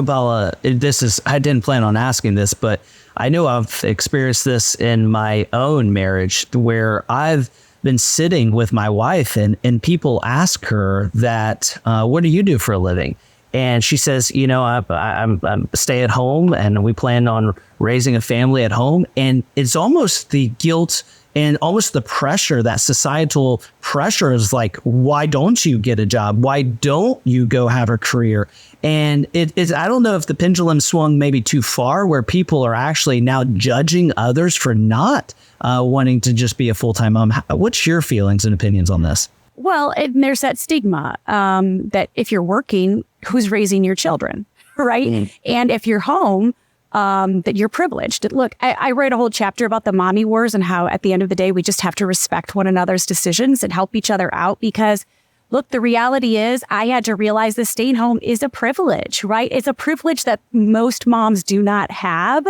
Paula, I didn't plan on asking this, but I know I've experienced this in my own marriage where I've been sitting with my wife and people ask her that, what do you do for a living? And she says, I'm stay at home and we plan on raising a family at home. And it's almost the guilt and almost the pressure, that societal pressure is like, why don't you get a job? Why don't you go have a career? And I don't know if the pendulum swung maybe too far where people are actually now judging others for not wanting to just be a full-time mom. What's your feelings and opinions on this? Well, there's that stigma that if you're working, who's raising your children, right? Mm-hmm. And if you're home, that you're privileged. Look, I write a whole chapter about the mommy wars and how at the end of the day, we just have to respect one another's decisions and help each other out because, look, the reality is I had to realize that staying home is a privilege, right? It's a privilege that most moms do not have.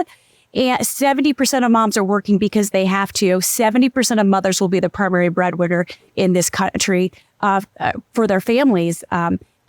And 70% of moms are working because they have to. 70% of mothers will be the primary breadwinner in this country for their families.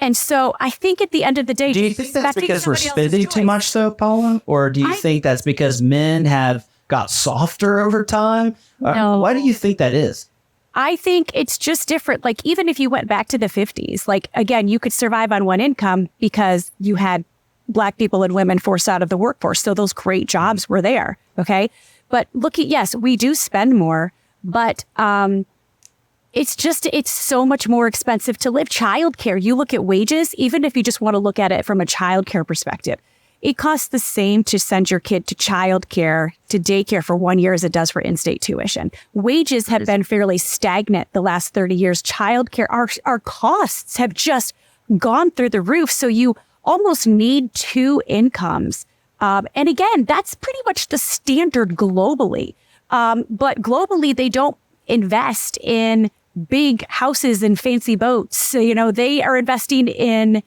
And so I think at the end of the day... Do you think that's because we're spending too much though, Paula? Or do you think that's because men have got softer over time? No. Why do you think that is? I think it's just different. Like, even if you went back to the 50s, like, again, you could survive on one income because you had Black people and women forced out of the workforce. So those great jobs were there. Okay. But yes, we do spend more, but it's so much more expensive to live. Childcare, you look at wages, even if you just want to look at it from a childcare perspective, it costs the same to send your kid to childcare, to daycare for 1 year as it does for in-state tuition. Wages have been fairly stagnant the last 30 years. Childcare, our costs have just gone through the roof. So you almost need two incomes. And again, that's pretty much the standard globally. But globally, they don't invest in big houses and fancy boats. So, they are investing in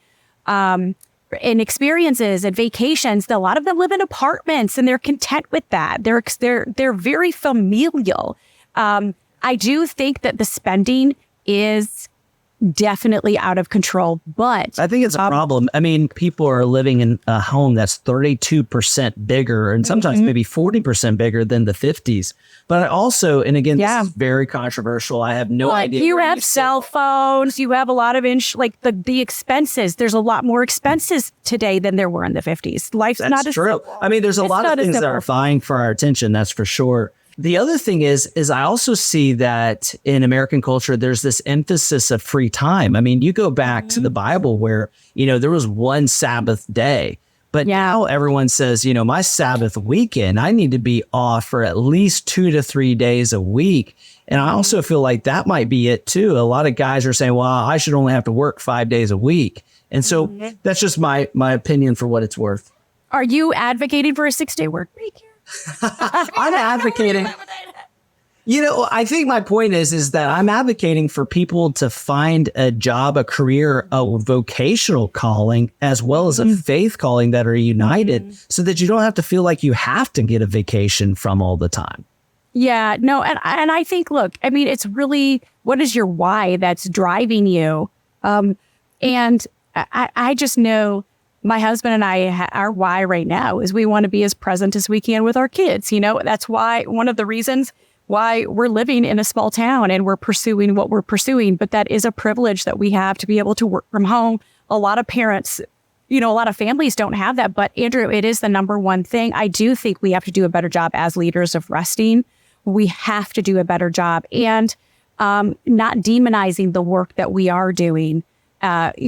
experiences and vacations. A lot of them live in apartments and they're content with that. They're very familial. I do think that the spending is definitely out of control, but I think it's a problem. I mean, people are living in a home that's 32% bigger and sometimes maybe 40% bigger than the 50s. But I also, and again, this is very controversial. I have no idea. You have cell phones. You have a lot of the expenses. There's a lot more expenses today than there were in the 50s. Life's not as true. I mean, there's a lot of things that are vying for our attention. That's for sure. The other thing is I also see that in American culture, there's this emphasis of free time. I mean, you go back to the Bible where, there was one Sabbath day, but now everyone says, my Sabbath weekend, I need to be off for at least 2 to 3 days a week. And I also feel like that might be it too. A lot of guys are saying, well, I should only have to work 5 days a week. And so that's just my opinion for what it's worth. Are you advocating for a 6-day work week? I'm advocating. I think my point is that I'm advocating for people to find a job, a career, a vocational calling, as well as a faith calling that are united so that you don't have to feel like you have to get a vacation from all the time. Yeah, no. And I think, look, I mean, it's really, what is your why that's driving you? And I just know my husband and I, our why right now is we want to be as present as we can with our kids. That's why one of the reasons why we're living in a small town and we're pursuing what we're pursuing. But that is a privilege that we have to be able to work from home. A lot of parents, a lot of families don't have that. But Andrew, it is the number one thing. I do think we have to do a better job as leaders of resting. We have to do a better job and not demonizing the work that we are doing.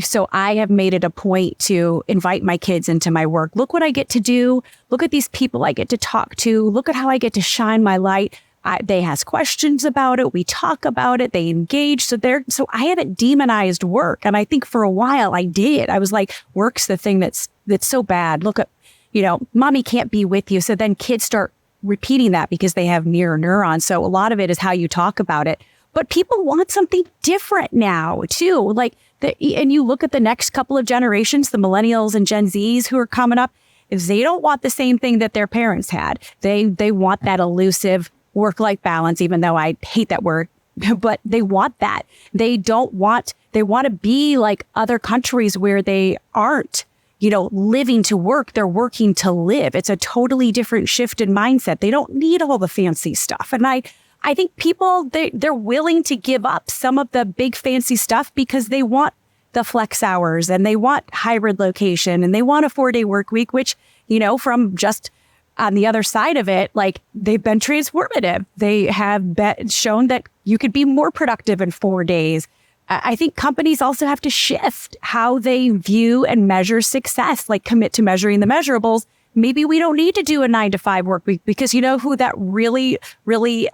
So I have made it a point to invite my kids into my work. Look what I get to do. Look at these people I get to talk to. Look at how I get to shine my light. They ask questions about it. We talk about it. They engage. So I haven't demonized work. And I think for a while I did. I was like, work's the thing that's so bad. Look at, mommy can't be with you. So then kids start repeating that because they have mirror neurons. So a lot of it is how you talk about it. But people want something different now too. And you look at the next couple of generations, the millennials and Gen Zs who are coming up, they don't want the same thing that their parents had. They want that elusive work-life balance, even though I hate that word, but they want that. They want to be like other countries where they aren't. living to work. They're working to live. It's a totally different shift in mindset. They don't need all the fancy stuff. And I think people, they're willing to give up some of the big fancy stuff because they want the flex hours and they want hybrid location and they want a 4-day work week, which, from just on the other side of it, like they've been transformative. They have shown that you could be more productive in 4 days. I think companies also have to shift how they view and measure success, like commit to measuring the measurables. Maybe we don't need to do a 9-to-5 work week because you know who that really, really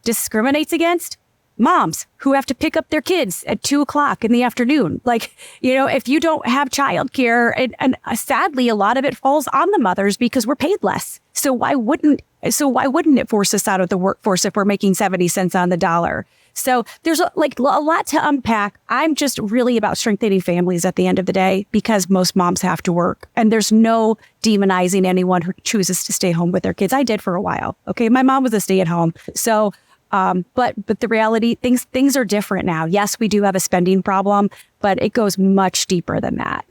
discriminates against? Moms who have to pick up their kids at 2:00 in the afternoon. Like, if you don't have childcare, and sadly, a lot of it falls on the mothers because we're paid less. So why wouldn't it force us out of the workforce if we're making 70 cents on the dollar? So there's a lot to unpack. I'm just really about strengthening families at the end of the day because most moms have to work and there's no demonizing anyone who chooses to stay home with their kids. I did for a while. Okay. My mom was a stay at home. So, but the reality, things are different now. Yes, we do have a spending problem, but it goes much deeper than that.